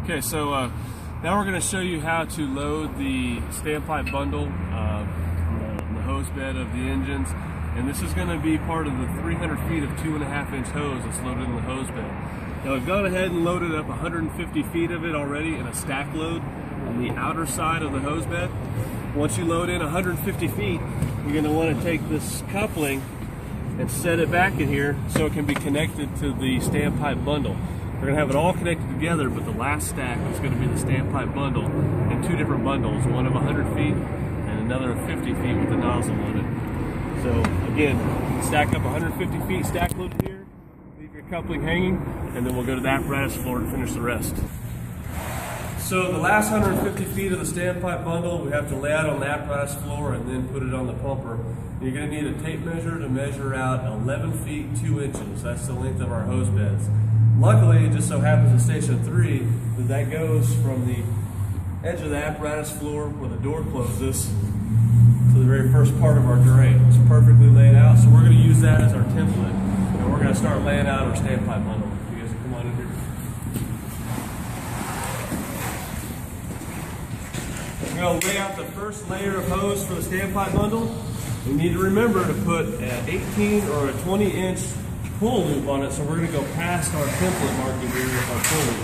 Okay, so now we're going to show you how to load the Standpipe Bundle, the hose bed of the engines, and this is going to be part of the 300 feet of 2.5-inch hose that's loaded in the hose bed. Now we've gone ahead and loaded up 150 feet of it already in a stack load on the outer side of the hose bed. Once you load in 150 feet, you're going to want to take this coupling and set it back in here so it can be connected to the Standpipe Bundle. We're going to have it all connected together, but the last stack is going to be the Standpipe Bundle in two different bundles, one of 100 feet and another 50 feet with the nozzle on it. So again, stack up 150 feet, stack loaded here, leave your coupling hanging, and then we'll go to the apparatus floor to finish the rest. So the last 150 feet of the Standpipe Bundle, we have to lay out on the apparatus floor and then put it on the pumper. You're going to need a tape measure to measure out 11 feet 2 inches. That's the length of our hose beds. Luckily, it just so happens in Station 3 that goes from the edge of the apparatus floor where the door closes to the very first part of our drain. It's perfectly laid out, so we're going to use that as our template. And we're going to start laying out our Standpipe Bundle. You guys can come on in here. We're going to lay out the first layer of hose for the Standpipe Bundle. We need to remember to put an 18 or a 20-inch pull loop on it, so we're going to go past our template marking here with our pull loop.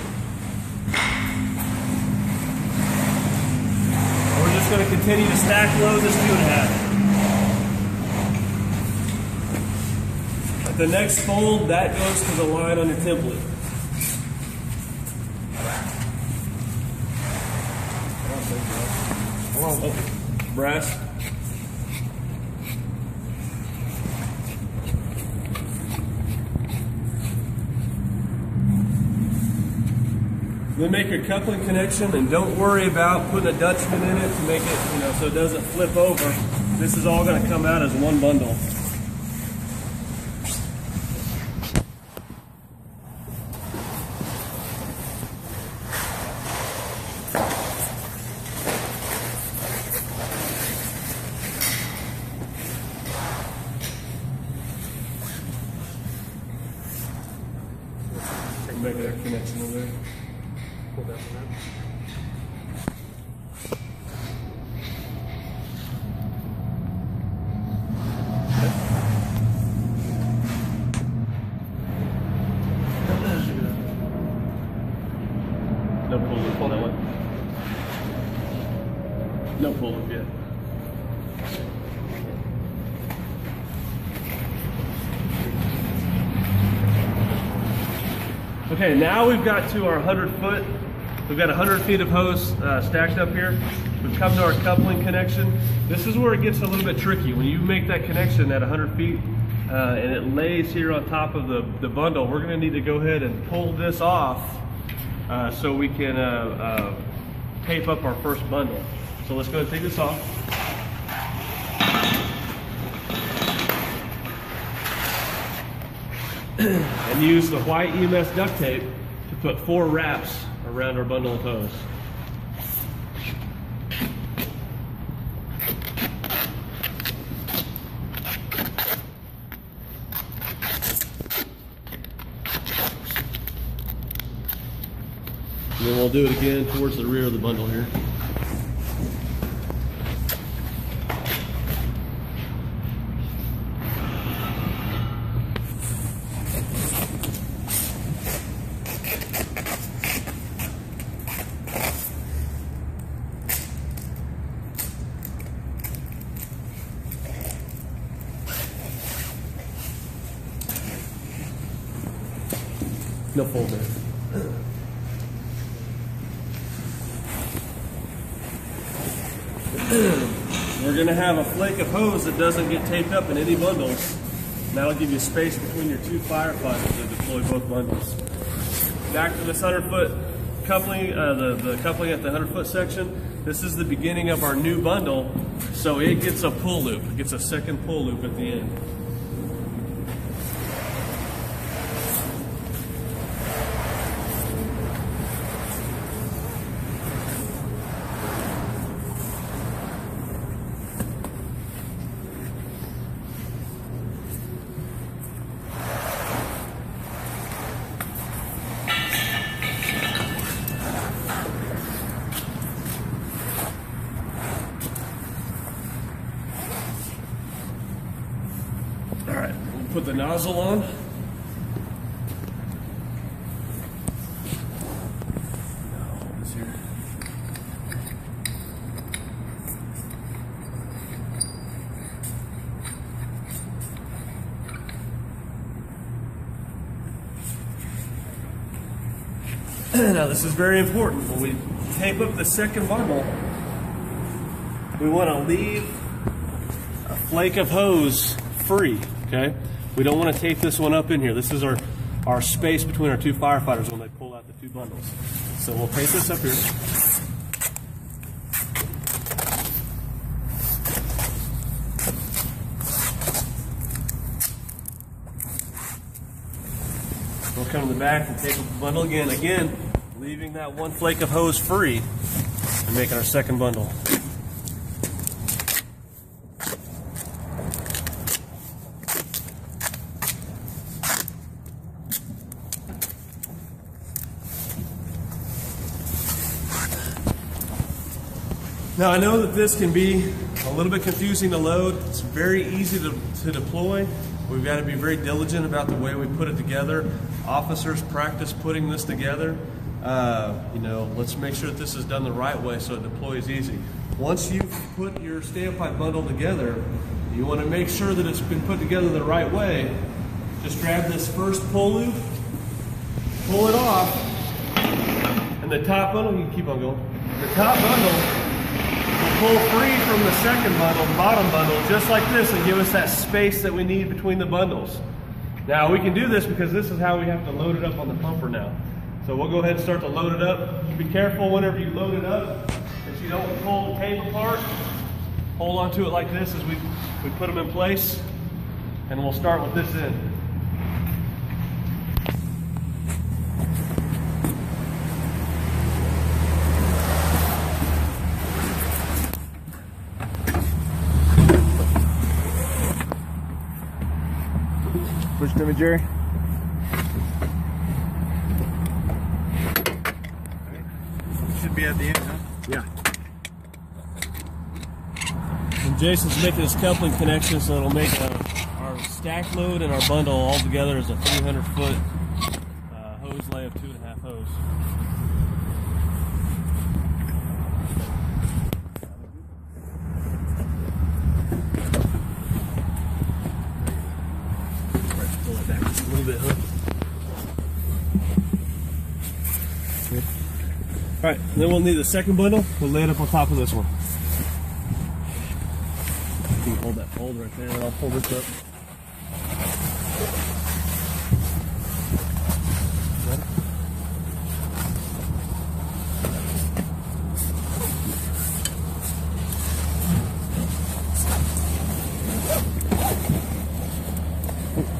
And we're just going to continue to stack load this 2.5. At the next fold, that goes to the line on your template. Oh, brass. Then make your coupling connection, and don't worry about putting a Dutchman in it to make it, so it doesn't flip over. This is all going to come out as one bundle. Make that connection over there. Pull that one out. No pull loop on that one. No pull loop yet. Okay, now we've got to our 100 foot. We've got 100 feet of hose stacked up here. We've come to our coupling connection. This is where it gets a little bit tricky. When you make that connection at 100 feet and it lays here on top of the bundle, we're going to need to go ahead and pull this off so we can tape up our first bundle. So let's go ahead and take this off. And use the white EMS duct tape to put 4 wraps around our bundle of hose. And then we'll do it again towards the rear of the bundle here. No fold there. We're going to have a flake of hose that doesn't get taped up in any bundles. And that'll give you space between your two firefighters to deploy both bundles. Back to this 100-foot coupling, the coupling at the 100-foot section. This is the beginning of our new bundle, so it gets a pull loop. It gets a second pull loop at the end. put the nozzle on. Hold this here. Now this is very important. When we tape up the second bundle, we want to leave a flake of hose free, okay? We don't want to tape this one up in here. This is our space between our two firefighters when they pull out the two bundles. So we'll tape this up here. We'll come to the back and tape up the bundle again. Again, leaving that one flake of hose free and making our second bundle. Now I know that this can be a little bit confusing to load. It's very easy to deploy. We've got to be very diligent about the way we put it together. Officers practice putting this together. You know, let's make sure that this is done the right way so it deploys easy. Once you've put your standpipe bundle together, you want to make sure that it's been put together the right way. Just grab this first pull loop, pull it off, and the top bundle, you can keep on going. The top bundle pull free from the second bundle, bottom bundle, just like this, and give us that space that we need between the bundles. Now we can do this because this is how we have to load it up on the pumper now. So we'll go ahead and start to load it up. Be careful whenever you load it up that you don't pull the tape apart. Hold onto it like this as we put them in place, and we'll start with this end. Push to me, Jerry. Should be at the end, huh? Yeah. And Jason's making his coupling connection, so it'll make our stack load and our bundle all together as a 300-foot hose lay of 2.5 hose. Pull it back just a little bit, huh? Good. All right, then we'll need the second bundle. We'll lay it up on top of this one. You can hold that fold right there, and I'll pull this up. Got it?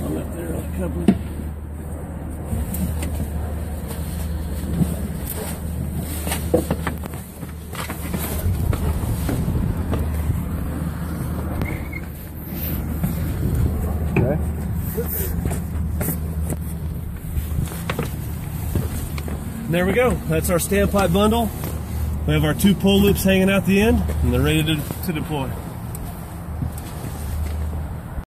I'm up there on the coupling. There we go. That's our standpipe bundle. We have our two pull loops hanging out the end, and they're ready to deploy.